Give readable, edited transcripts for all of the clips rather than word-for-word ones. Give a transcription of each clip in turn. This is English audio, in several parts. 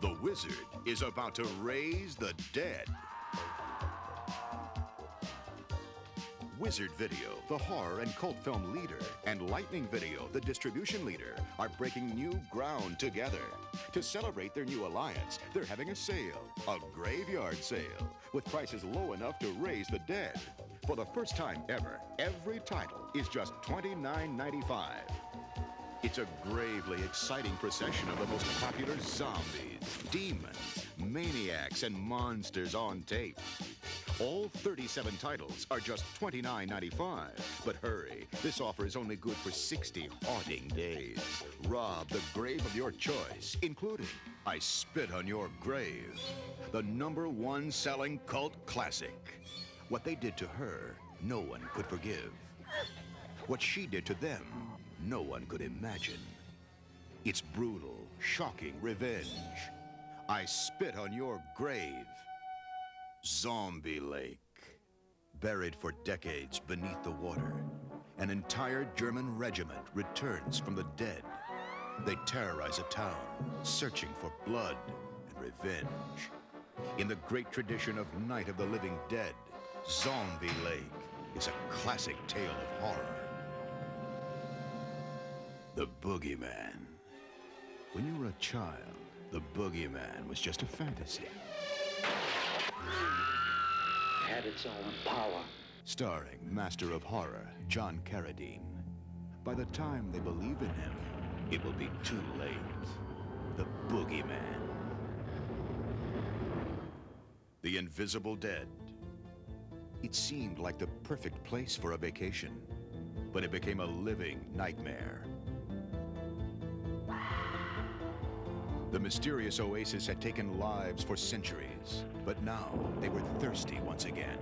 The wizard is about to raise the dead. Wizard Video, the horror and cult film leader, and Lightning Video, the distribution leader, are breaking new ground together. To celebrate their new alliance, they're having a sale, a graveyard sale, with prices low enough to raise the dead. For the first time ever, every title is just $29.95. It's a gravely exciting procession of the most popular zombies, demons, maniacs, and monsters on tape. All 37 titles are just $29.95. But hurry, this offer is only good for 60 haunting days. Rob the grave of your choice, including I Spit on Your Grave, the #1 selling cult classic. What they did to her, no one could forgive. What she did to them, no one could imagine. It's brutal, shocking revenge. I Spit on Your Grave. Zombie Lake. Buried for decades beneath the water, an entire German regiment returns from the dead. They terrorize a town, searching for blood and revenge. In the great tradition of Night of the Living Dead, Zombie Lake is a classic tale of horror. The Boogeyman. When you were a child, the Boogeyman was just a fantasy. Had its own power. Starring Master of Horror, John Carradine. By the time they believe in him, it will be too late. The Boogeyman. The Invisible Dead. It seemed like the perfect place for a vacation, but it became a living nightmare. The mysterious oasis had taken lives for centuries, but now they were thirsty once again.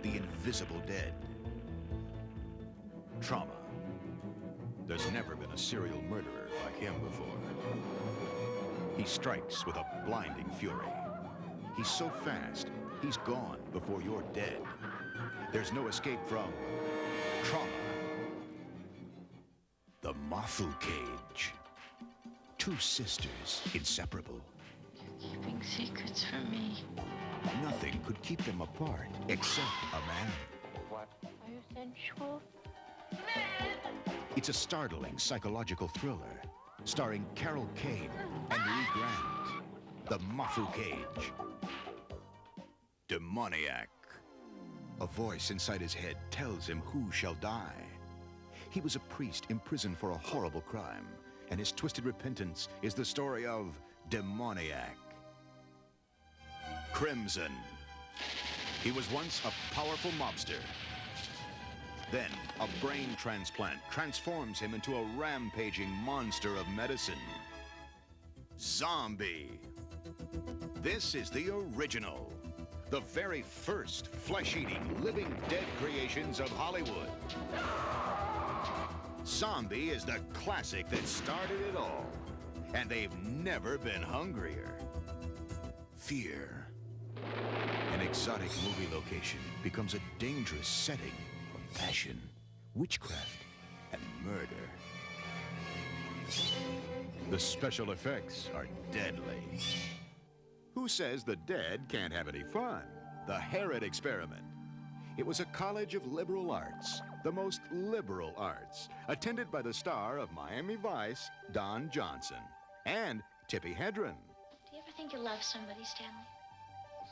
The Invisible Dead. Trauma. There's never been a serial murderer like him before. He strikes with a blinding fury. He's so fast, he's gone before you're dead. There's no escape from trauma. The Mafu Cage. Two sisters, inseparable. You're keeping secrets from me. Nothing could keep them apart except a man. What? Are you sensual? It's a startling psychological thriller starring Carol Kane and Lee Grant. The Mafu Cage. Demoniac. A voice inside his head tells him who shall die. He was a priest imprisoned for a horrible crime, and his twisted repentance is the story of Demoniac. Crimson. He was once a powerful mobster. Then, a brain transplant transforms him into a rampaging monster of medicine. Zombie. This is the original. The very first flesh-eating, living dead creations of Hollywood. Zombie is the classic that started it all, and they've never been hungrier. Fear. An exotic movie location becomes a dangerous setting for passion, witchcraft, and murder. The special effects are deadly. Who says the dead can't have any fun? The Herod Experiment. It was a college of liberal arts, the most liberal arts, attended by the star of Miami Vice, Don Johnson, and Tippi Hedren. Do you ever think you'll love somebody, Stanley?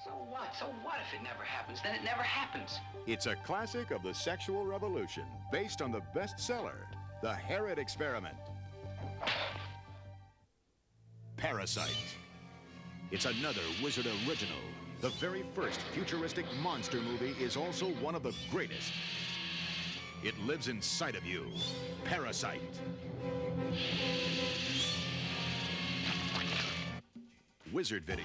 So what? So what if it never happens? Then it never happens. It's a classic of the sexual revolution, based on the bestseller, The Herod Experiment. Parasite. It's another Wizard original. The very first futuristic monster movie is also one of the greatest. It lives inside of you. Parasite. Wizard Video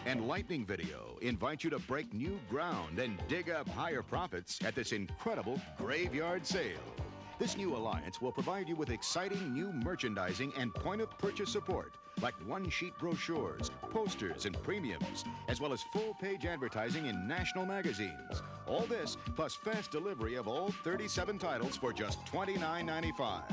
and Lightning Video invite you to break new ground and dig up higher profits at this incredible graveyard sale. This new alliance will provide you with exciting new merchandising and point-of-purchase support, like one-sheet brochures, posters, and premiums, as well as full-page advertising in national magazines. All this, plus fast delivery of all 37 titles for just $29.95.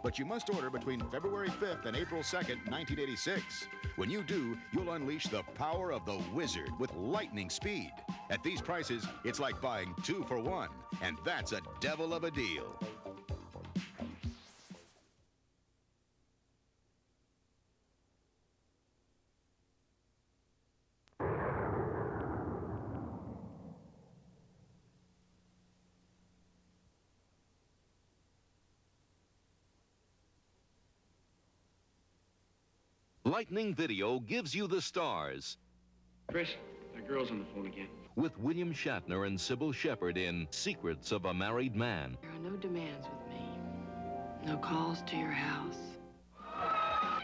but you must order between February 5th and April 2nd, 1986. When you do, you'll unleash the power of the Wizard with lightning speed. At these prices, it's like buying 2 for 1, and that's a devil of a deal. Lightning Video gives you the stars. Chris, that girl's on the phone again. With William Shatner and Sybil Shepherd in Secrets of a Married Man. There are no demands with me. No calls to your house.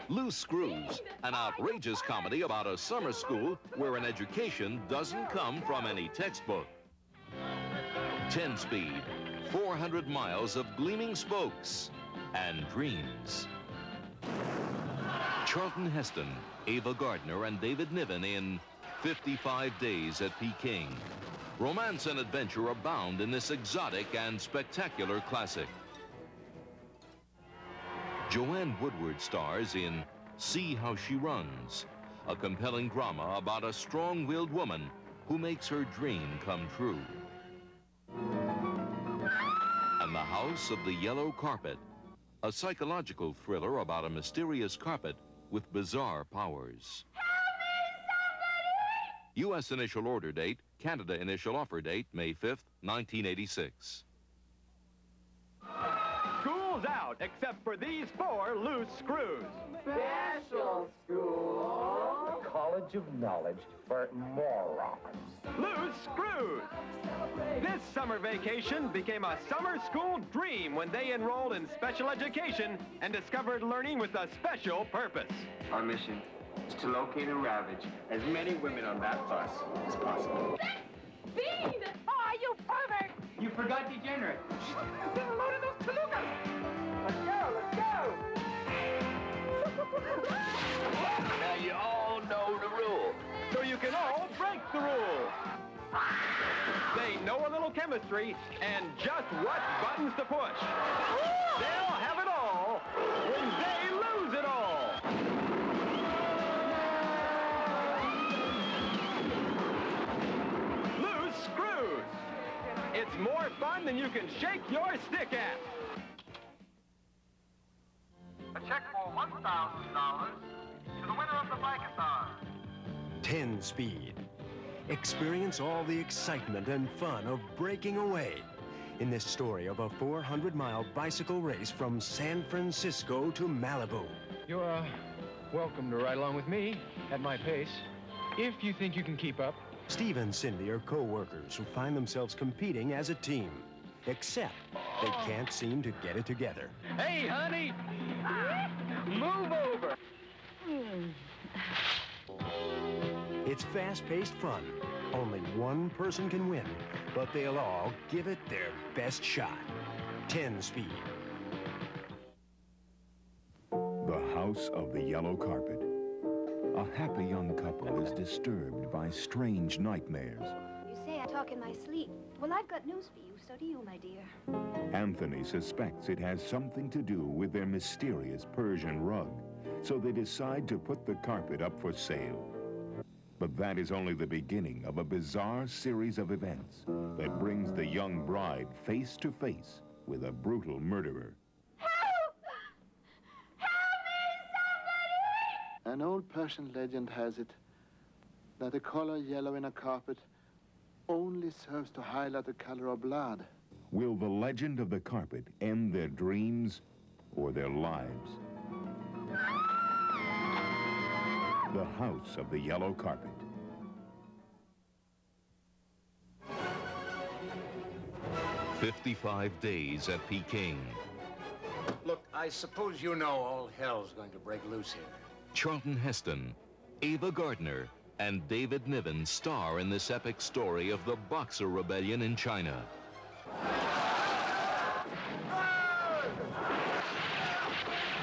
Loose Screws, an outrageous comedy about a summer school where an education doesn't come from any textbook. 10 Speed, 400 miles of gleaming spokes and dreams. Charlton Heston, Ava Gardner, and David Niven in 55 Days at Peking. Romance and adventure abound in this exotic and spectacular classic. Joanne Woodward stars in See How She Runs, a compelling drama about a strong-willed woman who makes her dream come true. And The House of the Yellow Carpet, a psychological thriller about a mysterious carpet with bizarre powers. U.S. initial order date, Canada initial offer date, May 5th, 1986. School's out, except for these 4 loose screws. Special school. The College of Knowledge for morons. Loose screws. This summer vacation became a summer school dream when they enrolled in special education and discovered learning with a special purpose. Our mission is to locate and ravage as many women on that bus as possible. Bean! Oh, you pervert! You forgot degenerate. Get a load of those palookas! Let's go, Now you all know the rule. So you can all break the rule. They know a little chemistry and just what buttons to push. They'll have it all when they lose it all. Loose screws. It's more fun than you can shake your stick at. A check for $1,000 to the winner of the Bike-a-thon. 10 Speed. Experience all the excitement and fun of breaking away in this story of a 400-mile bicycle race from San Francisco to Malibu. You're welcome to ride along with me at my pace, if you think you can keep up. Steve and Cindy are co-workers who find themselves competing as a team, except they can't seem to get it together. Hey, honey, move over. It's fast-paced fun. Only one person can win, but they'll all give it their best shot. 10 Speed. The House of the Yellow Carpet. A happy young couple is disturbed by strange nightmares. You say I talk in my sleep. Well, I've got news for you. So do you, my dear. Anthony suspects it has something to do with their mysterious Persian rug, so they decide to put the carpet up for sale. But that is only the beginning of a bizarre series of events that brings the young bride face to face with a brutal murderer. Help! Help me, somebody! An old Persian legend has it that the color yellow in a carpet only serves to highlight the color of blood. Will the legend of the carpet end their dreams or their lives? The House of the Yellow Carpet. "55 Days at Peking." Look, I suppose you know all hell's going to break loose here. Charlton Heston, Ava Gardner, and David Niven star in this epic story of the Boxer Rebellion in China.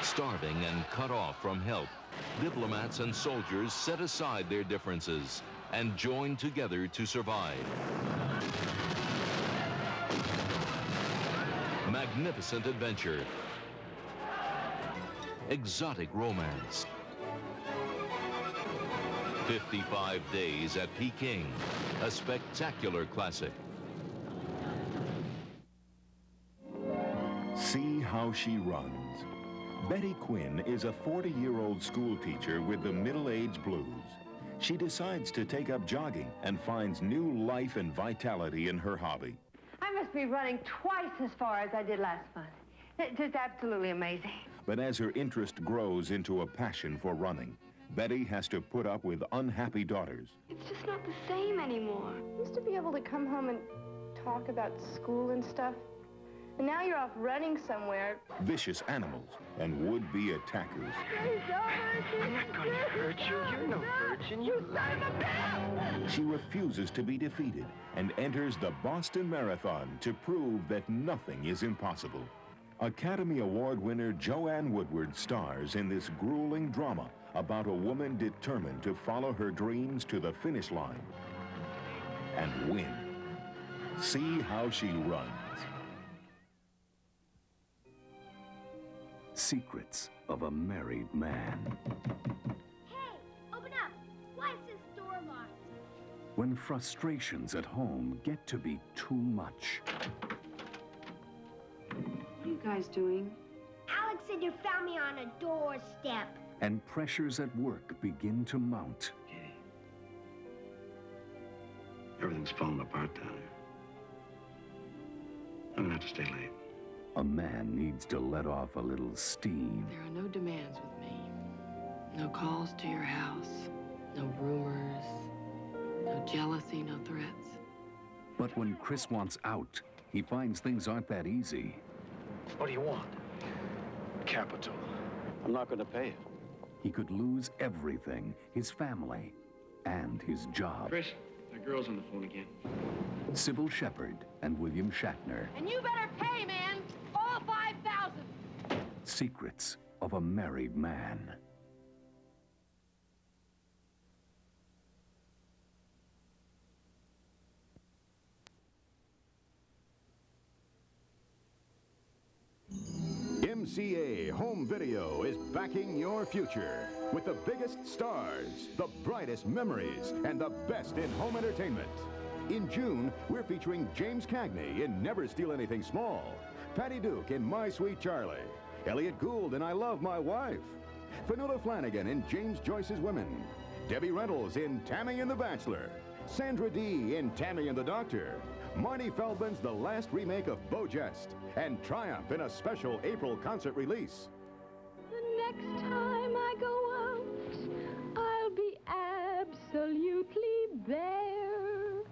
Starving and cut off from help, diplomats and soldiers set aside their differences and join together to survive. Magnificent adventure. exotic romance. 55 Days at Peking, a spectacular classic. See How She Runs. Betty Quinn is a 40-year-old school teacher with the middle-age blues. She decides to take up jogging and finds new life and vitality in her hobby. I must be running twice as far as I did last month. It's just absolutely amazing. But as her interest grows into a passion for running, Betty has to put up with unhappy daughters. It's just not the same anymore. You used to be able to come home and talk about school and stuff. And now you're off running somewhere. Vicious animals and would-be attackers. I'm not going to hurt you. You're no virgin. You son of a bitch! She refuses to be defeated and enters the Boston Marathon to prove that nothing is impossible. Academy Award winner Joanne Woodward stars in this grueling drama about a woman determined to follow her dreams to the finish line and win. See How She Runs. Secrets of a Married Man. Hey, open up. Why is this door locked? When frustrations at home get to be too much. What are you guys doing? Alex said you found me on a doorstep. And pressures at work begin to mount. Everything's falling apart down here. I'm gonna have to stay late. A man needs to let off a little steam. There are no demands with me. No calls to your house. No rumors. No jealousy, no threats. But when Chris wants out, he finds things aren't that easy. What do you want? Capital. I'm not gonna pay it. He could lose everything, his family, and his job. Chris, the girl's on the phone again. Sybil Shepherd and William Shatner. And you better pay, man. All 5,000. Secrets of a Married Man. MCA Home Video is backing your future with the biggest stars, the brightest memories, and the best in home entertainment. In June, we're featuring James Cagney in Never Steal Anything Small, Patty Duke in My Sweet Charlie, Elliot Gould in I Love My Wife, Fenella Flanagan in James Joyce's Women, Debbie Reynolds in Tammy and the Bachelor, Sandra Dee in Tammy and the Doctor, Marty Feldman's the last remake of Bojest, and Triumph in a special April concert release. The next time I go out, I'll be absolutely bare.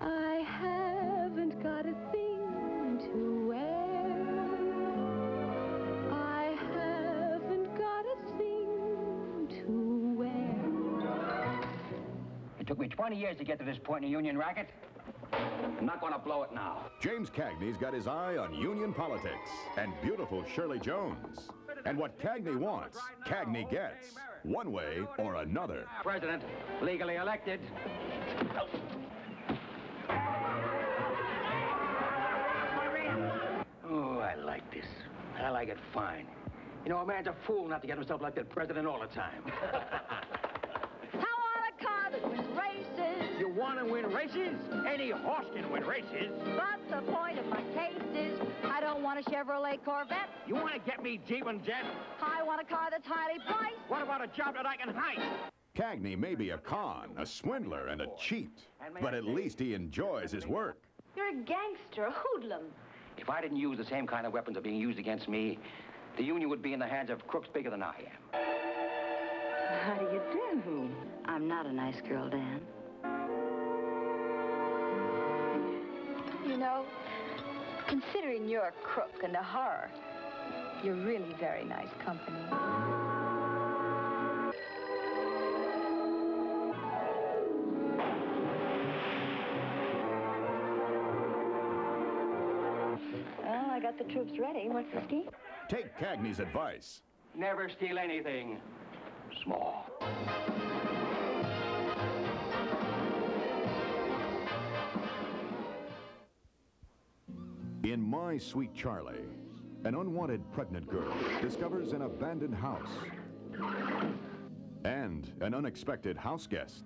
I haven't got a thing to wear. I haven't got a thing to wear. It took me 20 years to get to this point in the union racket. I'm not going to blow it now. James Cagney's got his eye on union politics and beautiful Shirley Jones. And what Cagney wants, Cagney gets, one way or another. President, legally elected. Oh, I like this. I like it fine. You know, a man's a fool not to get himself elected president all the time. You want to win races? Any horse can win races. But the point of my case is, I don't want a Chevrolet Corvette. You want to get me Jeep and Jet? I want a car that's highly priced. What about a job that I can heist? Cagney may be a con, a swindler, and a cheat, but at least he enjoys his work. You're a gangster, a hoodlum. If I didn't use the same kind of weapons that are being used against me, the union would be in the hands of crooks bigger than I am. How do you do? I'm not a nice girl, Dan. You know, considering you're a crook and a horror, you're really very nice company. Well, I got the troops ready. What's the scheme? Take Cagney's advice. Never steal anything small. In My Sweet Charlie, an unwanted pregnant girl discovers an abandoned house and an unexpected house guest.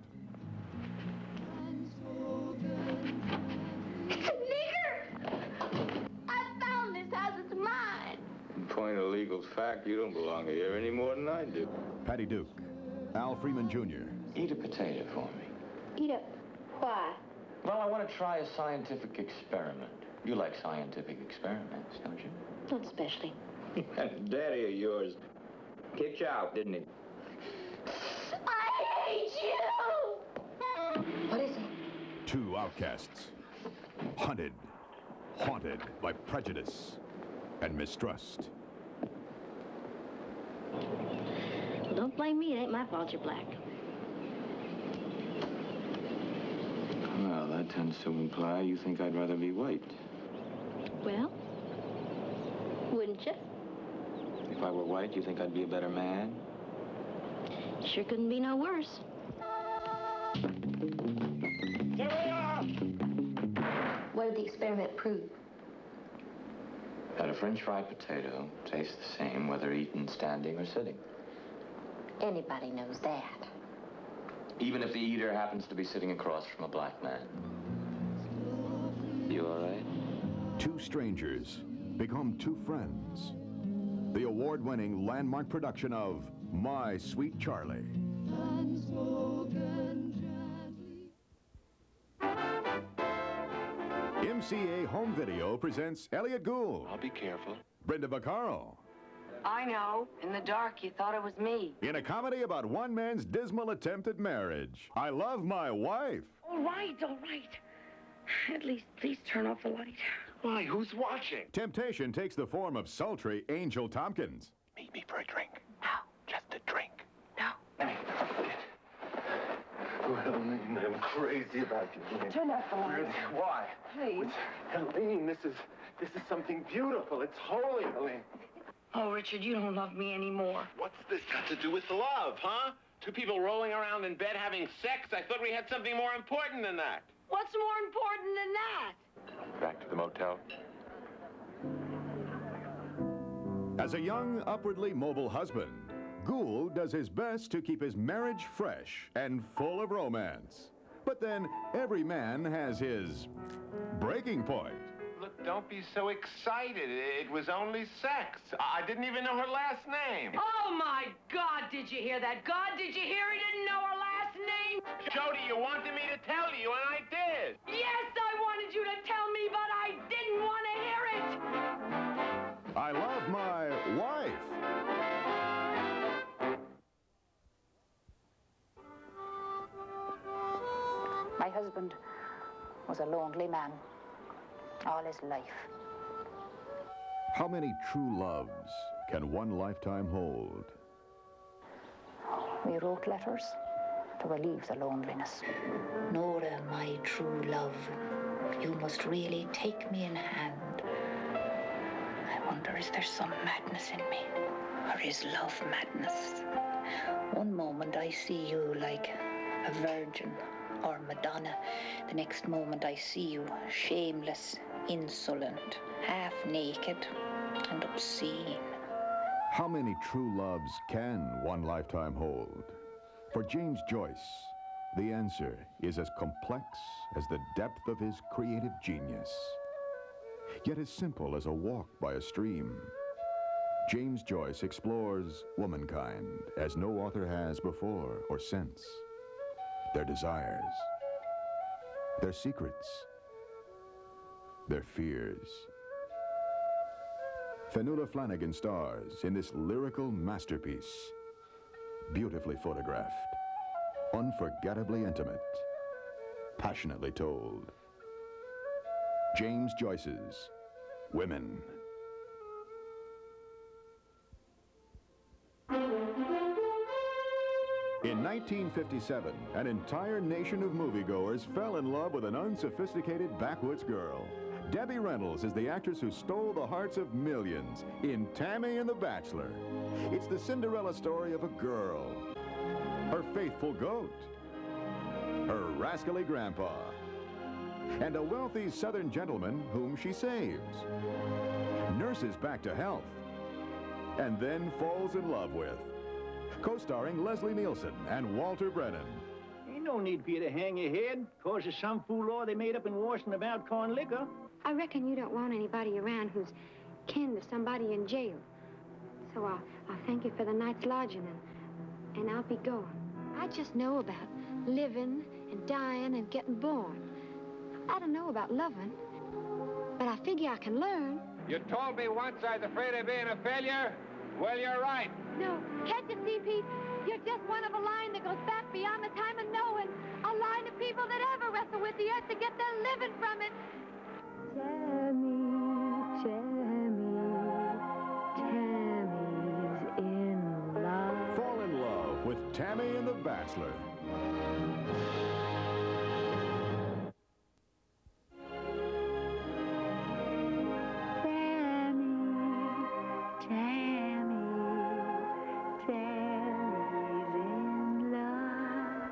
Point of legal fact, you don't belong here any more than I do. Patty Duke, Al Freeman Jr. Eat a potato for me. Eat up. Why? Well, I want to try a scientific experiment. You like scientific experiments, don't you? Not especially. That daddy of yours kicked you out, didn't he? I hate you! What is it? Two outcasts, haunted by prejudice and mistrust. Well, don't blame me. It ain't my fault you're black. Well, that tends to imply you think I'd rather be white. Well, wouldn't you? If I were white, you think I'd be a better man? Sure couldn't be no worse. Here we are! What did the experiment prove? That a French fried potato tastes the same whether eaten standing or sitting. Anybody knows that. Even if the eater happens to be sitting across from a black man. You all right? Two strangers become two friends. The award-winning landmark production of My Sweet Charlie. MCA Home Video presents Elliot Gould. I'll be careful. Brenda Vaccaro. I know. In the dark, you thought it was me. In a comedy about one man's dismal attempt at marriage. I Love My Wife. All right, all right. At least, please turn off the light. Why? Who's watching? Temptation takes the form of sultry Angel Tompkins. Meet me for a drink. No. Just a drink. No. Oh, Helene, I'm crazy about you. Turn off the light. Really? Why? Please. Helene, this is something beautiful. It's holy, Helene. Oh, Richard, you don't love me anymore. What's this got to do with love, huh? Two people rolling around in bed having sex? I thought we had something more important than that. What's more important than that? Back to the motel. As a young, upwardly mobile husband, Gould does his best to keep his marriage fresh and full of romance. But then every man has his breaking point. Look, don't be so excited. It was only sex. I didn't even know her last name. Oh, my God, did you hear that? God, did you hear he didn't know her last name? Jody, you wanted me to tell you, and I did. Yes, I wanted you to tell me, but I didn't want to hear it. I Love My Wife. My husband was a lonely man all his life. How many true loves can one lifetime hold? We wrote letters to relieve the loneliness. Nora, my true love, you must really take me in hand. I wonder, is there some madness in me? Or is love madness? One moment I see you like a virgin or Madonna. The next moment I see you shameless, insolent, half naked, and obscene. How many true loves can one lifetime hold? For James Joyce, the answer is as complex as the depth of his creative genius, yet as simple as a walk by a stream. James Joyce explores womankind as no author has before or since. Their desires, their secrets, their fears. Fionnuala Flanagan stars in this lyrical masterpiece, beautifully photographed, unforgettably intimate, passionately told. James Joyce's Women. In 1957, an entire nation of moviegoers fell in love with an unsophisticated backwoods girl. Debbie Reynolds is the actress who stole the hearts of millions in Tammy and the Bachelor. It's the Cinderella story of a girl, her faithful goat, her rascally grandpa, and a wealthy Southern gentleman whom she saves. nurses back to health. And then falls in love with. Co-starring Leslie Nielsen and Walter Brennan. Ain't no need for you to hang your head because of some fool law they made up in Washington about corn liquor. I reckon you don't want anybody around who's kin to somebody in jail. So I'll thank you for the night's lodging, and I'll be going. I just know about living and dying and getting born. I don't know about loving, but I figure I can learn. You told me once I was afraid of being a failure. Well, you're right. No, can't you see, Pete? You're just one of a line that goes back beyond the time of knowing. A line of people that ever wrestle with the earth to get their living from it. Tammy's in love. Fall in love with Tammy and the Bachelor.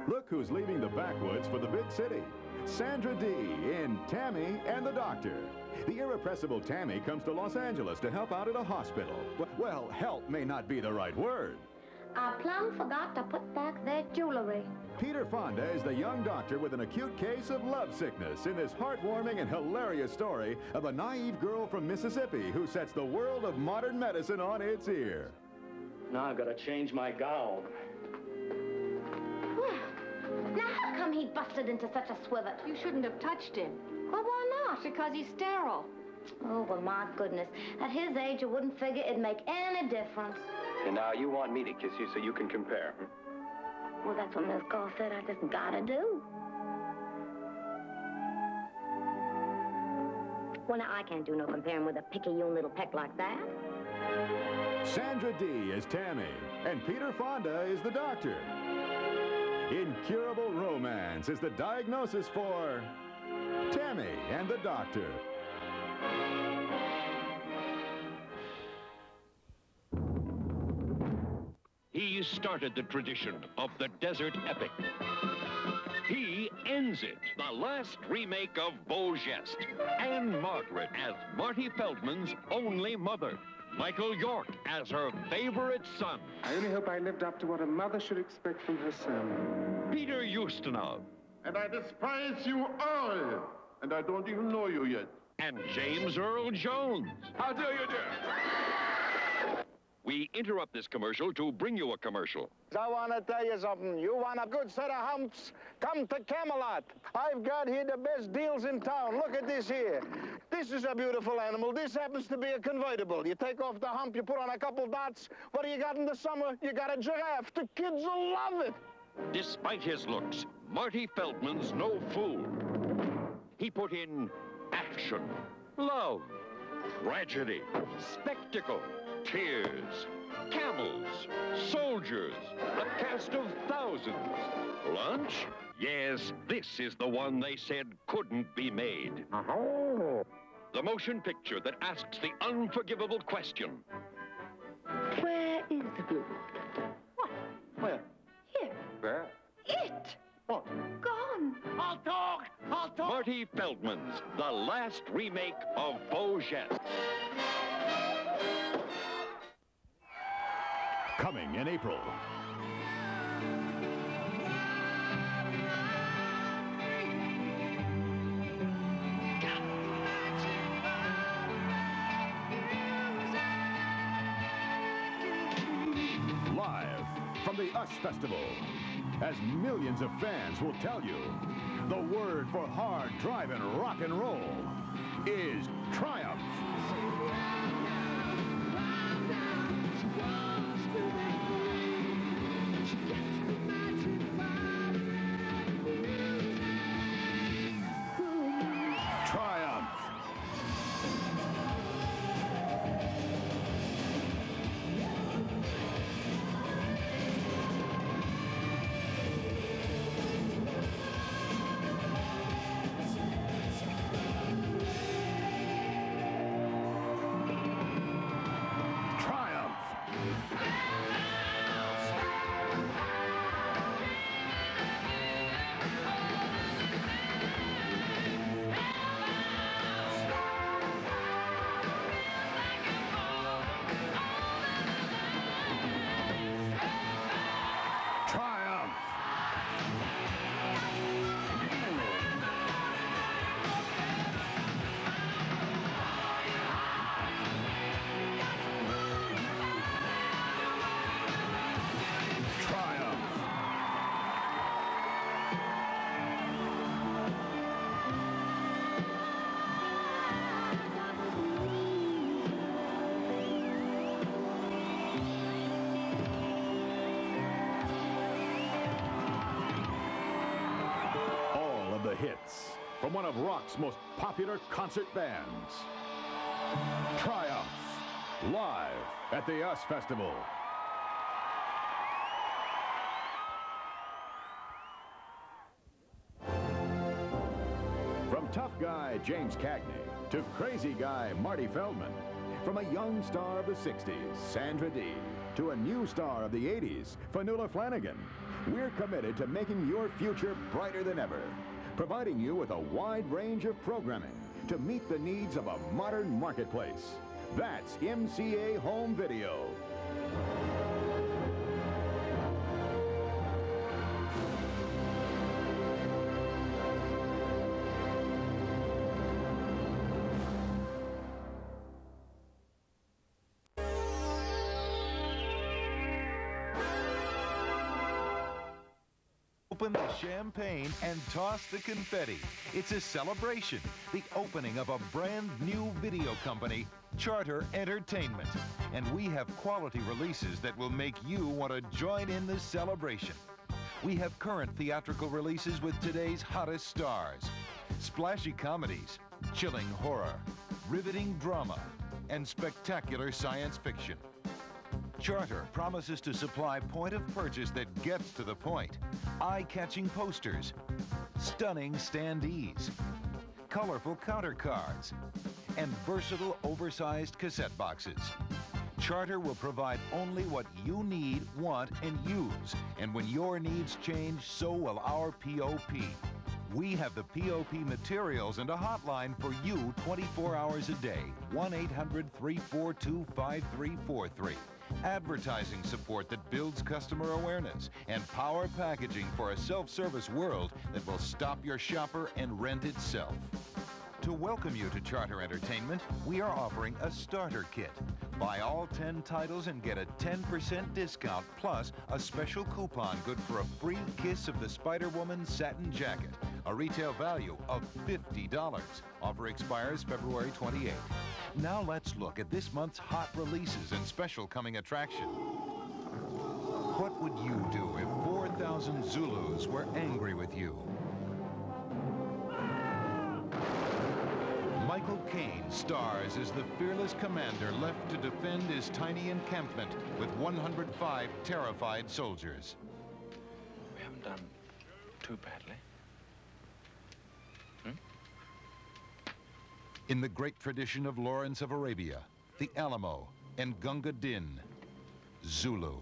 Look who's leaving the backwoods for the big city. Sandra Dee in Tammy and the Doctor. The irrepressible Tammy comes to Los Angeles to help out at a hospital. Well, help may not be the right word. I plumb forgot to put back their jewelry. Peter Fonda is the young doctor with an acute case of love sickness in this heartwarming and hilarious story of a naive girl from Mississippi who sets the world of modern medicine on its ear. Now I've got to change my gown. Now, how come he busted into such a swivet? You shouldn't have touched him. Well, why not? Because he's sterile. Oh, well, my goodness. At his age, I wouldn't figure it'd make any difference. And now you want me to kiss you so you can compare. Well, that's what Miss Goss said I just gotta do. Well, now, I can't do no comparing with a picayune little peck like that. Sandra Dee is Tammy, and Peter Fonda is the doctor. Incurable romance is the diagnosis for Tammy and the Doctor. He started the tradition of the desert epic. He ends it, the last remake of Beau Geste. And Margaret as Marty Feldman's only mother. Michael York as her favorite son. I only hope I lived up to what a mother should expect from her son. Peter Ustinov. And I despise you all. And I don't even know you yet. And James Earl Jones. How do you do? We interrupt this commercial to bring you a commercial. I want to tell you something. You want a good set of humps? Come to Camelot. I've got here the best deals in town. Look at this here. This is a beautiful animal. This happens to be a convertible. You take off the hump, you put on a couple dots. What do you got in the summer? You got a giraffe. The kids will love it. Despite his looks, Marty Feldman's no fool. He put in action, love, tragedy, spectacle, tears, camels, soldiers, a cast of thousands. Lunch? Yes, this is the one they said couldn't be made. The motion picture that asks the unforgivable question. Where is the blue? What? Where? Here. Where? It. What? Gone. I'll talk! I'll talk! Marty Feldman's the last remake of Beau Geste. Coming in April. Live from the US Festival, as millions of fans will tell you, the word for hard driving rock and roll is triumph. hits from one of rock's most popular concert bands. Triumph, live at the US Festival. From tough guy James Cagney to crazy guy Marty Feldman, from a young star of the 60s, Sandra Dee, to a new star of the 80s, Fanula Flanagan, we're committed to making your future brighter than ever, providing you with a wide range of programming to meet the needs of a modern marketplace. That's MCA Home Video. Open the champagne and toss the confetti. It's a celebration, the opening of a brand new video company, Charter Entertainment. And we have quality releases that will make you want to join in the celebration. We have current theatrical releases with today's hottest stars, splashy comedies, chilling horror, riveting drama, and spectacular science fiction. Charter promises to supply point of purchase that gets to the point, eye-catching posters, stunning standees, colorful counter cards, and versatile oversized cassette boxes. Charter will provide only what you need, want, and use. And when your needs change, so will our POP. We have the POP materials and a hotline for you 24 hours a day, 1-800-342-5343. Advertising support that builds customer awareness, and power packaging for a self-service world that will stop your shopper and rent itself. To welcome you to Charter Entertainment, we are offering a starter kit. Buy all 10 titles and get a 10% discount, plus a special coupon good for a free Kiss of the Spider-Woman satin jacket, a retail value of $50. Offer expires February 28th. Now let's look at this month's hot releases and special coming attraction. What would you do if 4,000 Zulus were angry with you? Michael Caine stars as the fearless commander left to defend his tiny encampment with 105 terrified soldiers. We haven't done too badly. In the great tradition of Lawrence of Arabia, the Alamo, and Gunga Din, Zulu.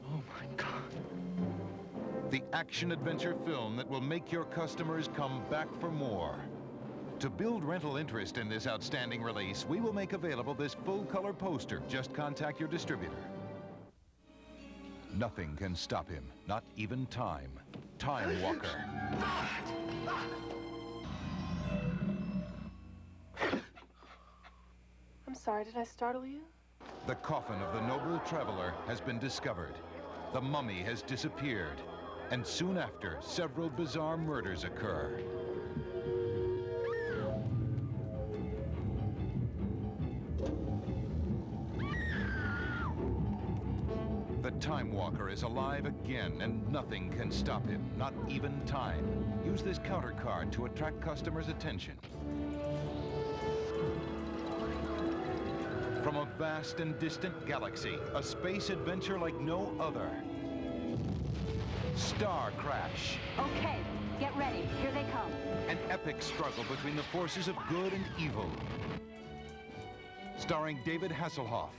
Oh my God. The action-adventure film that will make your customers come back for more. To build rental interest in this outstanding release, we will make available this full-color poster. Just contact your distributor. Nothing can stop him, not even time. Time Walker. I'm sorry, did I startle you? The coffin of the noble traveler has been discovered. The mummy has disappeared. And soon after, several bizarre murders occur. The Time Walker is alive again, and nothing can stop him, not even time. Use this counter card to attract customers' attention. From a vast and distant galaxy, a space adventure like no other. Star Crash. Okay, get ready. Here they come. An epic struggle between the forces of good and evil. Starring David Hasselhoff,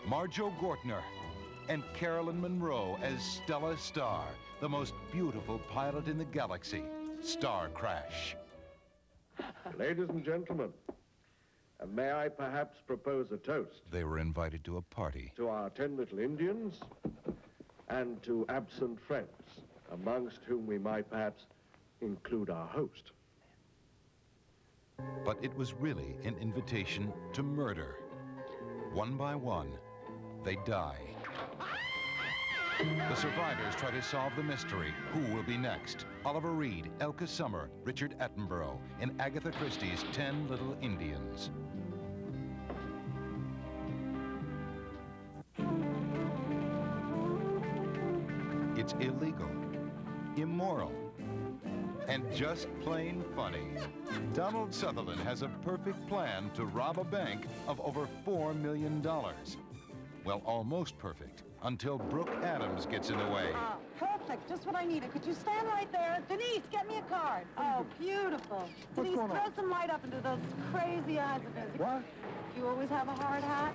Marjo Gortner, and Carolyn Monroe as Stella Star, the most beautiful pilot in the galaxy. Star Crash. Ladies and gentlemen, may I perhaps propose a toast? They were invited to a party. To our 10 little Indians and to absent friends, amongst whom we might perhaps include our host. But it was really an invitation to murder. One by one, they die. The survivors try to solve the mystery. Who will be next? Oliver Reed, Elka Summer, Richard Attenborough, in Agatha Christie's 10 Little Indians. It's illegal, immoral, and just plain funny. Donald Sutherland has a perfect plan to rob a bank of over $4 million. Well, almost perfect, until Brooke Adams gets in the way. Perfect, just what I needed. Could you stand right there? Denise, get me a card. Oh, beautiful. Denise, throw some light up into those crazy eyes of his. What? You always have a hard hat?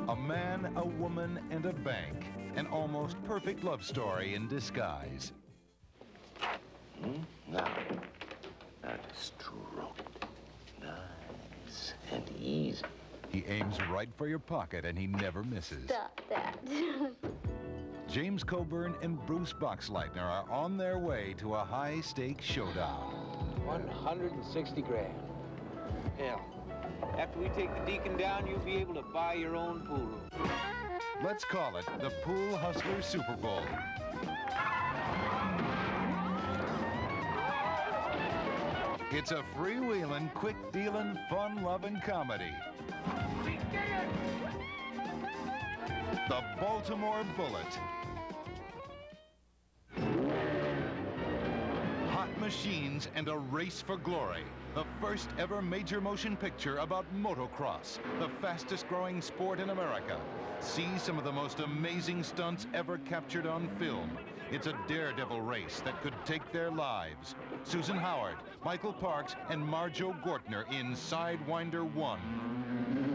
A man, a woman, and a bank. An almost perfect love story in disguise. Now, that stroke. Nice and easy. He aims right for your pocket, and he never misses. Stop that. James Coburn and Bruce Boxleitner are on their way to a high-stakes showdown. 160 grand. Hell, after we take the deacon down, you'll be able to buy your own pool room. Let's call it the Pool Hustler Super Bowl. It's a freewheeling, quick-dealing, fun-loving comedy. The Baltimore Bullet. Hot machines and a race for glory. The first ever major motion picture about motocross, the fastest growing sport in America. See some of the most amazing stunts ever captured on film. It's a daredevil race that could take their lives. Susan Howard, Michael Parks, and Marjo Gortner in Sidewinder 1.